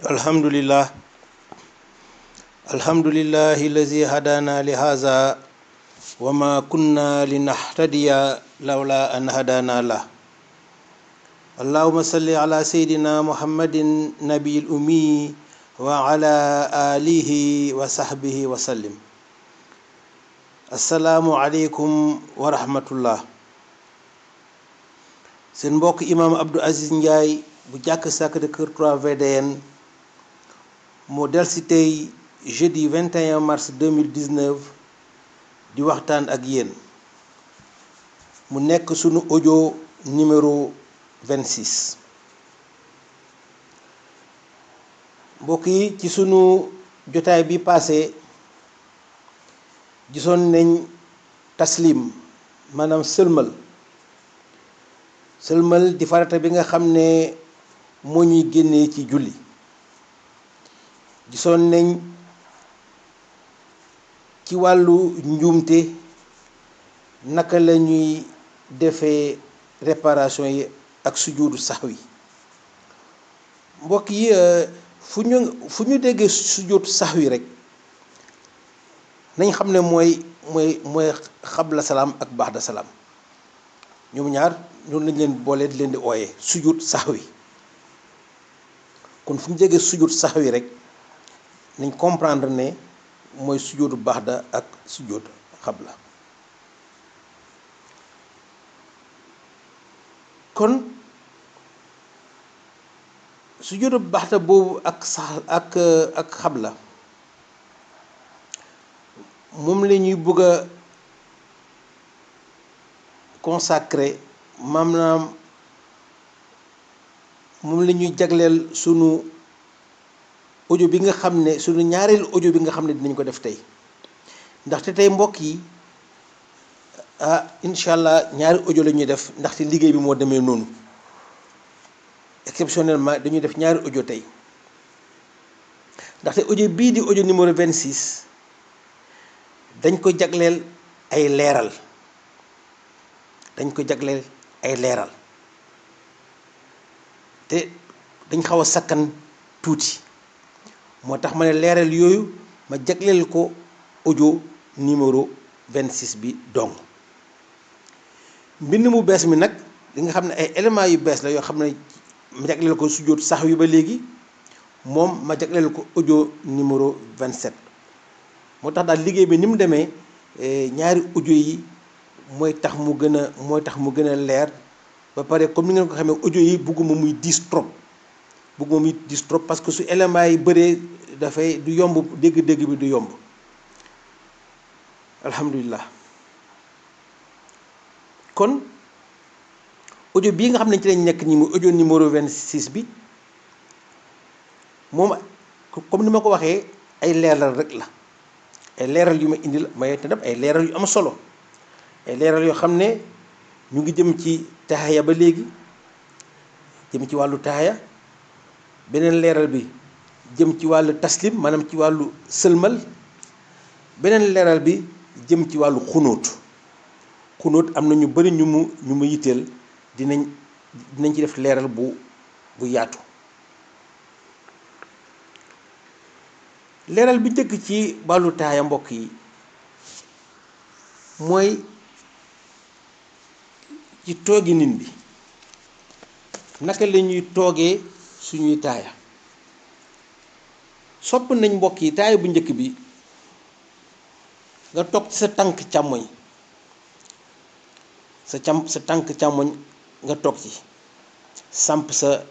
alhamdulillah alhamdulillahi allazi hadana li haza wa ma kunna linahtadiya lawla an hadana lah. Allahumma salli ala sayyidina muhammadin nabiyil ummi wa ala alihi wa sahbihi wa sallim. Assalaamu aleykum wa rahmatullah. Seen mbokk imam Abdou Aziz Ndiaye bu jàkk Sacré-Cœur 3 VDN moo delsi tey jeudi 21 mars 2019 di waxtaan ak yéen. mu nekk sunu audio numéro 26. mbokk yi, ci sunu jotaay bi passé gisoon nañ taslim maanaam sëlmal di farata bi nga xam ne moo ñuy génnee ci julli. gisoon nañ ci wàllu njuumte naka la ñuy defee réparation yi ak sujjóotu sahwi. mbokk yi, fu ñu déggee sujjóotu sahwi rek nañ xam ne mooy xabla salaam ak baxda salaam. ñoom ñaar ñoom lañ leen boole di leen di ooyee sujjóot sahwi. kon fu ñu déggee sujjóot sahwi rek nañ comprendre ne mooy sujjóotu baxda ak sujjóotu xabla. kon sujjóotu baxda boobu ak xabla moom la ñuy bëgg a consacré, maanaam moom la ñuy jagleel sunu audio bi nga xam ne sunu ñaareelu audio bi nga xam ne dinañ ko def tey. ndaxte tey mbokk yi, incha allah ñaari audio la ñuy def ndaxte liggéey bi moo demee noonu. exceptionnellement dañuy def ñaari audio tey ndaxte audio bii di audio numéro 26 dañ ko jagleel ay leeral. te dañ xaw a sakkan tuuti, moo tax ma ne leeral yooyu ma jagleel ko audio numéro 26 bi dong. mbind mu bees mi nag li nga xam ne ay éléments yu bees la yoo xam ne ma jagleel ko sujjóot sahwi ba léegi, moom ma jagleel ko audio numéro 27. moo tax daal liggéey bi ni mu demee, ñaari audio yi mooy tax mu gën a leer. ba pare comme ni ngeen ko xamee, audio yi bugguma muy diis trop parce que su éléments yi bëree dafay du yomb, dégg-dégg bi du yomb. alhamdulilah. kon audio bii nga xam ne ci lañ nekk nii mu audio numéro 26 bi moom comme ni ma ko waxee ay leeral rek la. ay leeral yu ma indi la may te dem ay leeral yu am solo. ay leeral yoo xam ne ñu ngi jëm ci taaya ba léegi, jëm ci wàllu taaya. beneen leeral bi jëm ci wàllu taslim, maanaam ci wàllu sëlmal. beneen leeral bi jëm ci wàllu xunóot am na ñu bari ñu mu yitteel, dinañ ci def leeral bu yaatu. leeral bi njëkk ci wàllu taaya mbokk yi mooy ci toogi nit bi, naka la ñuy toogee suñuy taaya. sopp nañ mbokk yi taaya bu njëkk bi nga toog ci sa tànk càmmoñ, sa tànk càmmoñ nga toog ci, samp sa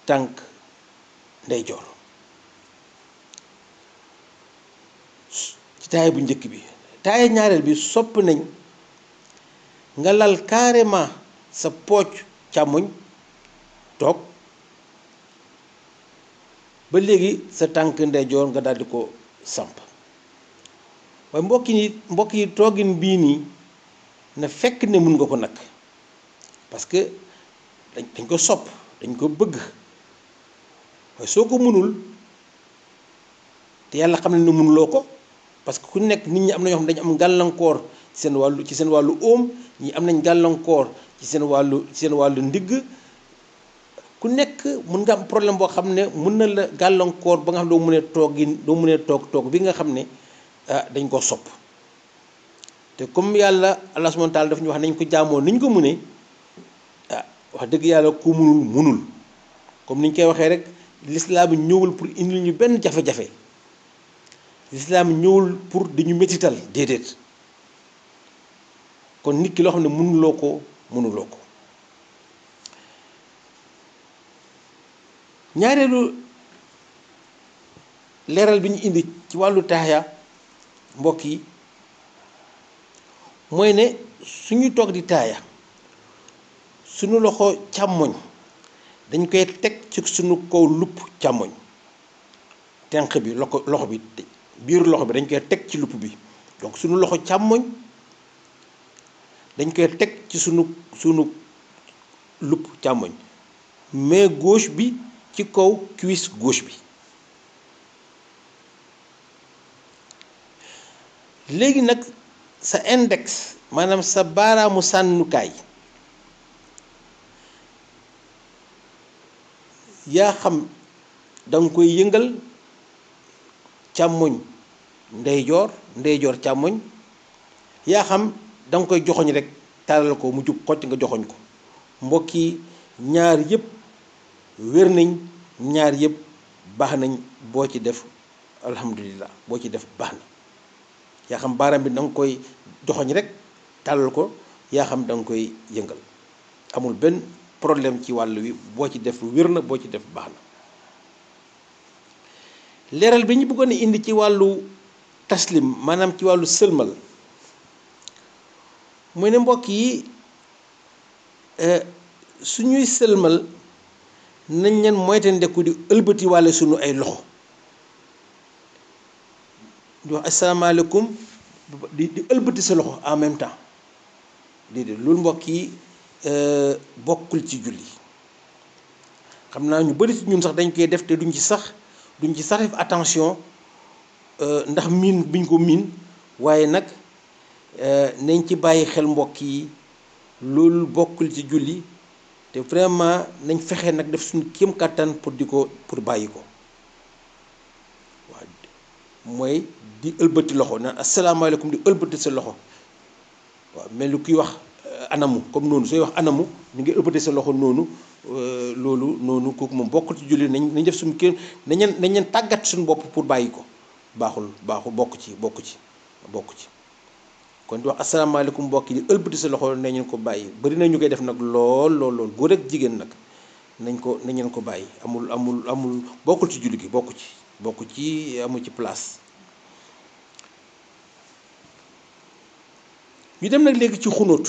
tànk ndeyjoor ci taaya bu njëkk bi. taaya ñaareel bi sopp nañ nga lal carrément sa pooc càmmoñ toog, ba léegi sa tànk ndeyjoor nga daldi ko samp. waaye mbokk yi toogin bii nii na fekk ne mun nga ko nag, parce que dañ ko sopp, dañ ko bëgg. waaye soo ko mënul te yàlla xam ne mënuloo ko, parce que ku nekk nit ñi am na ñoo xam dañu am gàllankoor ci seen wàllu óom, ñi am nañ gàllankoor ci seen wàllu ndigg. ku nekk mun nga am problème boo xam ne mun na la gàllankoor ba nga xam doo mënee toog bi nga xam ne dañ koo sopp te comme yàlla Allah subhanahu wa taala daf ñu wax nañ ko jaamoo niñ ko mënee wax dëgg yàlla ku munul comme niñ koy waxee rek lislaam ñëwul pour indil ñu benn jafe-jafe lislaam ñëwul pour di ñu métital déedéet kon nit ki loo xam ne mënuloo ko ñaareelu leeral bi ñu indi ci wàllu taaya mbokk yi mooy ne suñu toog di taaya suñu loxo càmmoñ dañ koy teg ci suñu kaw lupp càmmoñ tenq bi loxo bi biir loxo bi dañ koy teg ci lupp bi donc suñu loxo càmmoñ dañ koy teg ci sunu lupp càmmoñ mais gauche bi ci kaw cuisse gauche bi léegi nag sa index maanaam sa baaraamu sànnukaay yaa xam danga koy yëngal càmmoñ ndeyjoor càmmoñ yaa xam danga koy joxoñ rek tàllal ko mu jub xocc nga joxoñ ko mbokk yi ñaar yëpp wér nañ ñaar yëpp baax nañ boo ci def alhamdulillah boo ci def baax na yaa xam baaraam bi danga koy joxoñ rek tàllal ko yaa xam danga koy yëngal amul benn problème ci wàll wi boo ci def wér na boo ci def baax na leeral bi ñu bëggoon a indi ci wàllu taslim maanaam ci wàllu sëlmal mooy ne mbokk yi suñuy sëlmal nañ leen moytandiku di ëlbati wàlle suñu ay loxo di wax asalaamaaleykum di ëlbati sa loxo en même temps déedéet loolu mbokk yi bokkul ci julli xam naa ñu bari ci ñun sax dañ koy def te duñ ci sax def attention ndax miin biñ ko miin waaye nag nañ ci bàyyi xel mbokk yi loolu bokkul ci julli te vraiment nañ fexe nag def suñu kéem kàttan pour bàyyi ko waaw mooy di ëlbati loxo naan asalaamaaleykum di ëlbati sa loxo waaw mel ni kuy wax anamu comme noonu sooy wax anamu ñu ngi ëlbati sa loxo noonu loolu noonu kooku moom bokkul ci julli nañ def suñu kéem nañ leen tàggat suñu bopp pour bàyyi ko baaxul bokk ci kon di wax asalaamaaleykum mbokk yi di ëlbati sa loxo nañ leen ko bàyyi bari na ñu koy def nag lool góor ak jigéen nag nañ leen ko bàyyi amul bokkul ci julli gi bokku ci amul ci place. ñu dem nag léegi ci xunóot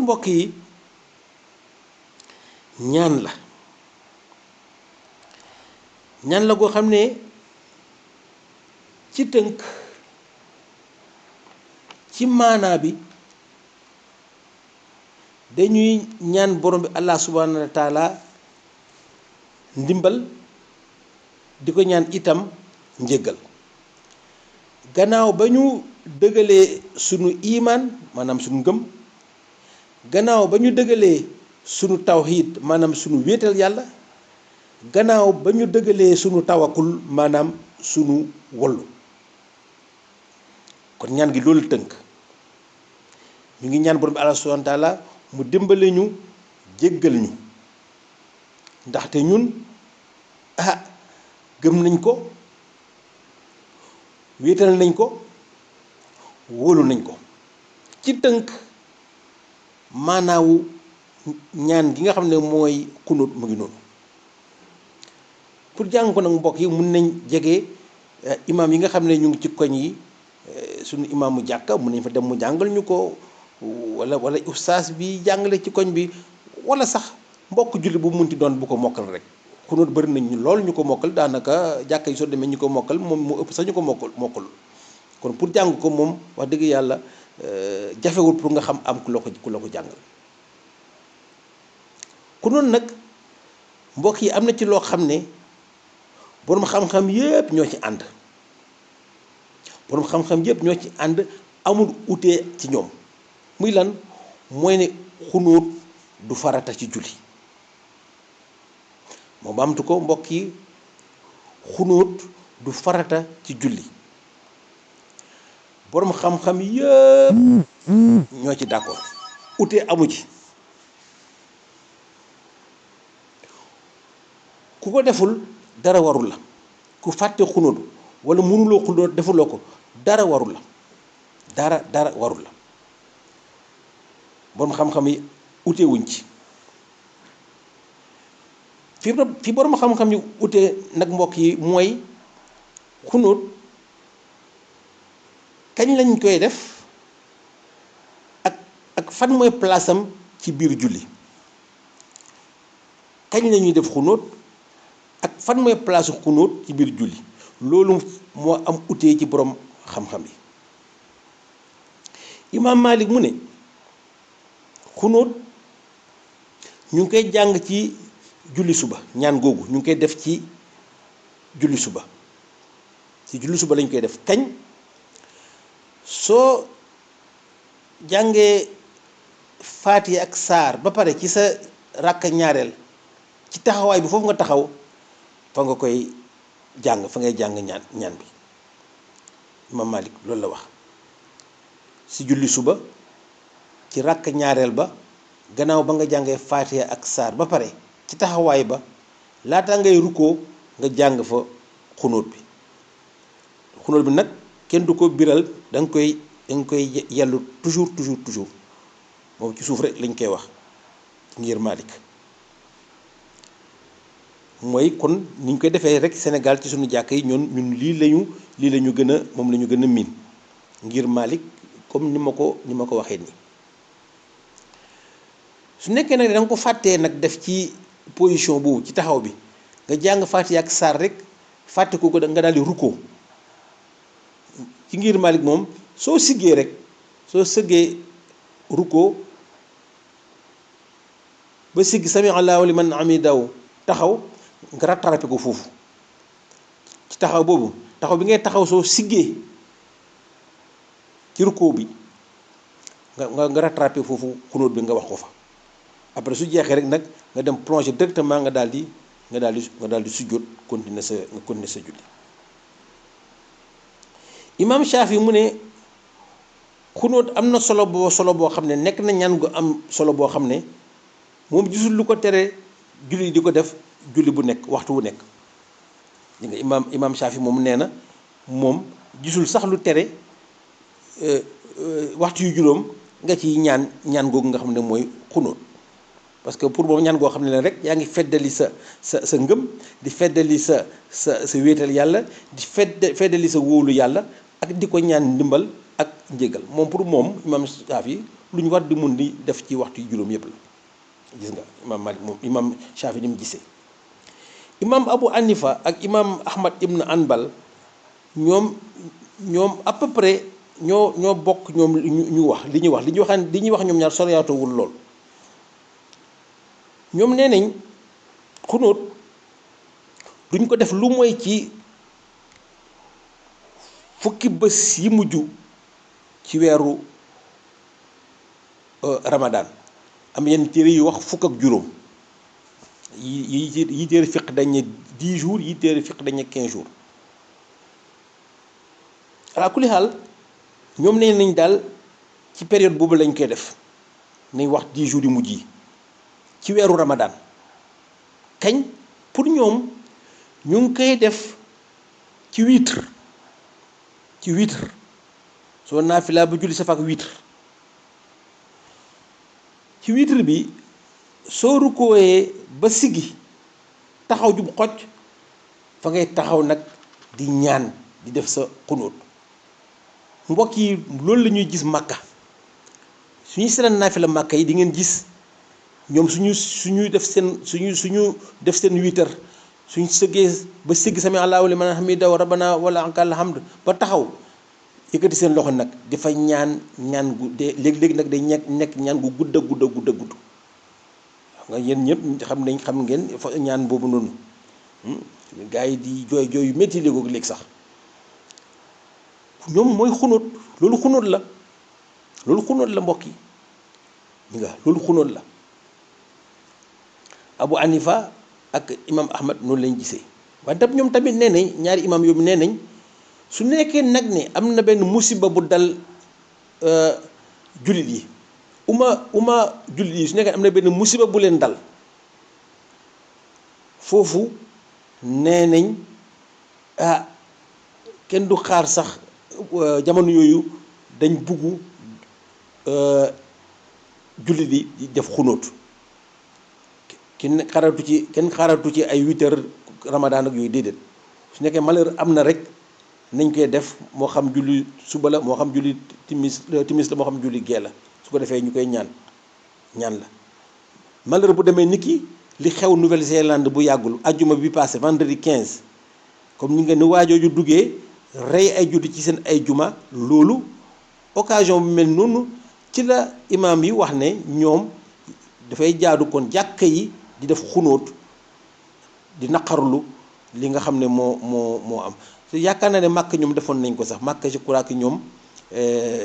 mbokk yi ñaan la goo xam ne ci tënk ci maanaa bi dañuy ñaan borom bi Allah subhanahu wa taala ndimbal di ko ñaan itam njëggal gannaaw ba ñu dëggalee sunu imaan maanaam sunu ngëm gannaaw ba ñu dëggalee sunu tawxiid maanaam sunu wéetal yàlla gannaaw ba ñu dëggalee sunu tawakul maanaam sunu wollu kon ñaan gi loolu tënk ñu ngi ñaan borom bi Allah subhanahu wa taala mu dimbale ñu jéggal ñu ndaxte ñun gëm nañ ko wéetal nañ ko wóolu nañ ko ci tënk maanaawu ñaan gi nga xam ne mooy xunóot mu ngi noonu pour jàng ko nag mbokk yi mun nañ jege imaam yi nga xam ne ñu ngi ci koñ yi suñu imaamu jàkka mun nañ fa dem mu jàngal ñu ko wala ustaas bi jàngale ci koñ bi wala sax mbokk julli bu munti doon bu ko mokkal rek xunóot bëri nañ lool ñu ko mokkal daanaka jàkka yi soo demee ñu ko mokkal moom moo ëpp sax ñu ko mokkal kon pour jàng ko moom wax dëgg yàlla jafewul pour nga xam am ku la ko jàngal xunóot nag mbokk yi am na ci loo xam ne boroom xam-xam yépp ñoo ci ànd amul utee ci ñoom muy lan mooy ne xunóot du farata ci julli moo baamtu ko mbokk yi, xunóot du farata ci julli. boroom xam-xam yëpp ñoo ci d'accord, ute amu ci. ku ko deful dara warul la, ku fàtte xunóot wala mënuloo xunóot defuloo ko dara warul la, dara warul la. boroom xam-xam yi ute wuñ ci. fi boroom xam-xam yi ute nag mbokk yi mooy xunóot kañ lañ koy def ak fan mooy place am ci biir julli. kañ la ñuy def xunóot ak fan mooy place xunóot ci biir julli, loolu moo am ute ci boroom xam-xam yi. Imaam Malik mu ne xunóot ñu ngi koy jàng ci julli suba, ñaan googu ñu ngi koy def ci julli suba. ci julli suba lañ koy def kañ? soo jàngee Faatiha ak saar ba pare ci sa ràkka ñaareel, ci taxawaay bi foofu nga taxaw fa nga koy jàng, fa ngay jàng ñaan bi. Imaam Malik loolu la wax. ci julli suba ci ràkka ñaareel ba, gannaaw ba nga jàngee Faatiha ak saar ba pare ci taxawaay ba, laata ngay rukkoo nga jàng fa xunóot bi. xunóot bi nag kenn du ko biral, da nga koy yellu toujours moom ci suuf rek lañ koy wax ngir Malik. mooy kon ni ñu koy defee rek Sénégal ci suñu jàkk yi ñun lii lañu gën a moom la ñu gën a miin ngir Malik, comme ni ma ko waxee nii. su nekkee nag da nga ko fàttee nag def ci position boobu ci taxaw bi, nga jàng Faatiha ak saar rek fàtte ko nga daal di rukkoo. ci ngir Malik moom soo sëggee rukkoo ba siggi sami Allahu liman hamidahu taxaw, nga rattrapé ko foofu ci taxaw boobu. taxaw bi ngay taxaw soo siggee ci rukkoo bi nga rattrapé foofu xunóot bi nga wax ko fa. après su jeexee rek nag nga dem plonger directement nga daal di sujjóot continuer sa julli. Imaam Shaafi mu ne xunóot am na solo boo xam ne nekk na ñaan gu am solo boo xam ne moom gisul lu ko tere julli di ko def julli bu nekk waxtu wu nekk. di nga imaam Shaafi moom nee na moom gisul sax lu tere waxtu yu juróom nga ci ñaan googu nga xam ne mooy xunóot. parce que pour moom ñaan goo xam ne leen rek yaa ngi feddali sa ngëm, di feddali sa wéetal yàlla, di feddali sa wóolu yàlla, ak di ko ñaan ndimbal ak njégal. moom pour moom imaam Shaafi lu ñu war di mun di def ci waxtu yu juróom yëpp la. gis nga imaam Malik moom imaam Shaafi ni mu gisee. imaam Abu Hanifa ak imaam Ahmad ibn Hanbal ñoom à peu près ñoo bokk ñoom ñu wax li ñuy wax ñoom ñaar soriyaatowul lool. ñoom nee nañ xunóot duñ ko def lu mooy ci fukki bés yi mujj ci weeru Ramadan. am yenn téere yu wax fukk ak juróom yi téere fiq dañ ne 10 jours, yi téere fiq dañ ne 15 jours. ala kulli xaal ñoom nee nañ daal ci période boobu lañ koy def, nañ wax 10 jours yu mujj yi ci weeru Ramadan. kañ pour ñoom ñu ngi koy def ci witre soo naafila ba julli sa fa ak witre. ci witre bi soo rukkooyee ba siggi taxaw jub xocc fa ngay taxaw nag di ñaan di def sa xunóot. mbokk yi loolu la ñuy gis Makka, suñuy seetaan naafila Makka yi di ngeen gis ñoom suñu def seen witar, suñ sëggee ba siggi sami Allahu liman hamidahu rabbana wala lakal hamd ba taxaw yëkkati seen loxo nag dafa ñaan gu de léegi nag day nekk ñaan gu gudd nga yéen ñëpp xam ngeen ñaan boobu noonu gaa yi di jooy yu métti léegi sax ñoom mooy xunóot. loolu xunóot la mbokk yi nga loolu xunóot la. Abu Hanifa ak imam Ahmad noonu lañ gisee waaye tam ñoom tamit nee nañ ñaari imam yooyu nee nañ su nekkee nag ne am na benn musiba bu dal jullit yi uma jullit yi su nekkee am na benn musiba bu leen dal foofu nee nañ kenn du xaar sax jamono yooyu dañ bugg jullit yi di def xunóot kenn xaaratu ci ay 8 heures ramadan ak yooyu déedéet su nekkee malheur am na rek nañ koy def moo xam julli suba la moo xam julli timis la moo xam julli gee la su ko defee ñu koy ñaan la malheur bu demee niki li xew Nouvelle-Zélande bu yàggul ajjuma bi passé vendredi 15 comme ni nga ni waajooju duggee rey ay julli ci seen ay juma loolu occasion bu mel noonu ci la imaam yi wax ne ñoom dafay jaadu kon jàkka yi di def xunóot di naqarlu li nga xam ne moo am te yaakaar naa ne màkk ñoom defoon nañ ko sax màkk je crois que ñoom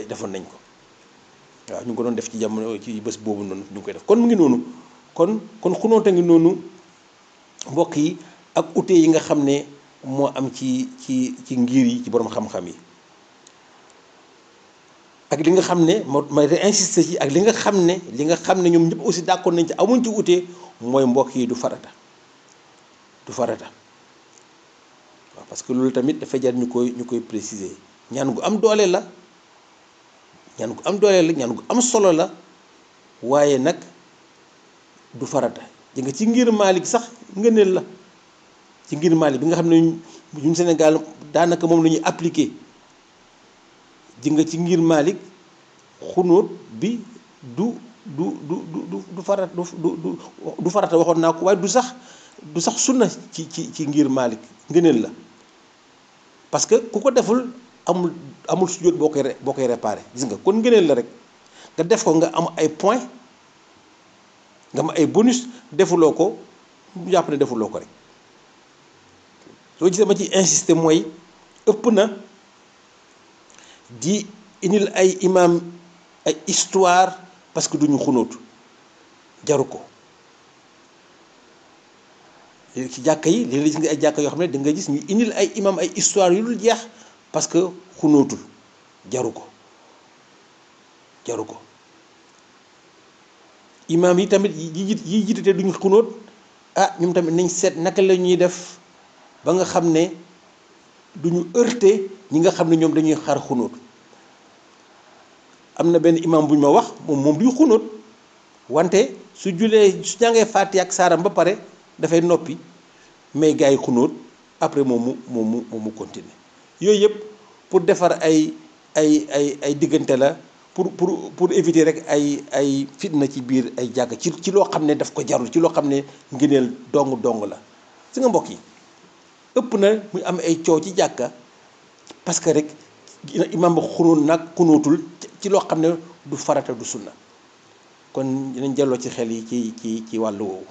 defoon nañ ko waaw ñu ngi ko doon def ci jamono ci bés boobu noonu ñu ngi koy def kon mu ngi noonu kon xunóot a ngi noonu mbokk yi ak ute yi nga xam ne moo am ci ngir yi ci borom xam-xam yi ak li nga xam ne may insister ci ak li nga xam ne ñoom ñëpp aussi d'accord nañ ci amuñ ci ute mooy mbokk yi du farata waaw parce que loolu tamit dafa jar ñu koy préciser ñaan gu am doole la ñaan gu am solo la waaye nag du farata ji nga ci ngir Maalik sax ngëneel la ci ngir Maalik bi nga xam ne ñun Sénégal daanaka moom la ñuy appliquer ji nga ci ngir Maalik xunóot bi du farata waxoon naa ko waaye du sax sunna ci ngir Maalik ngëneel la parce que ku ko deful amul sujjóot boo koy réparé gis nga kon ngëneel la rek nga def ko nga am ay point nga am ay bonus defuloo ko mu jàpp ne defuloo ko rek soo gisee ma ci insister mooy ëpp na di indil ay imam ay histoire parce que duñu xunóotu jaru ko léegi ci jàkka yi léegi gis nga ay jàkka yoo xam ne da nga gis ñu indil ay imam ay histoire yu dul jeex parce que xunóotul jaru ko imam yi tamit yi jiite te duñu xunóot ñoom tamit nañ seet naka la ñuy def ba nga xam ne duñu heurter ñi nga xam ne ñoom dañuy xaar xunóot am na benn imam bu ñu ma wax moom duy xunóot wante su jàngee Faatiha ak saaram ba pare dafay noppi mais gars yi xunóot après moom mu continuer yooyu yëpp pour defar ay diggante la pour éviter rek ay fitna ci biir ay jàkk ci loo xam ne daf ko jarul ci loo xam ne ngëneel dong la si nga mbokk yi ëpp na muy am ay coow ci jàkka parce que rek imam ba xunóotul ci loo xam ne du farata du sunna kon dinañ jëloo ci xel yi ci wàllu woowu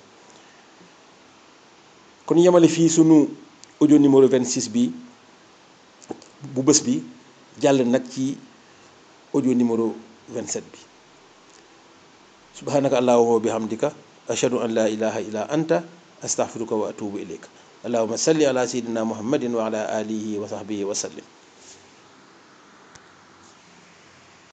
kon yemale fii sunu audio numéro 26 bi bu bés bi jàll nag ci audio numéro 27 bi subhanaka allahumma wa bihamdika ashhadu an la ilaha illa anta astaghfiruka wa atubu ilayka allahumma salli ala sayyidina muhammadin wa ala alihi wa sahbihi wa sallim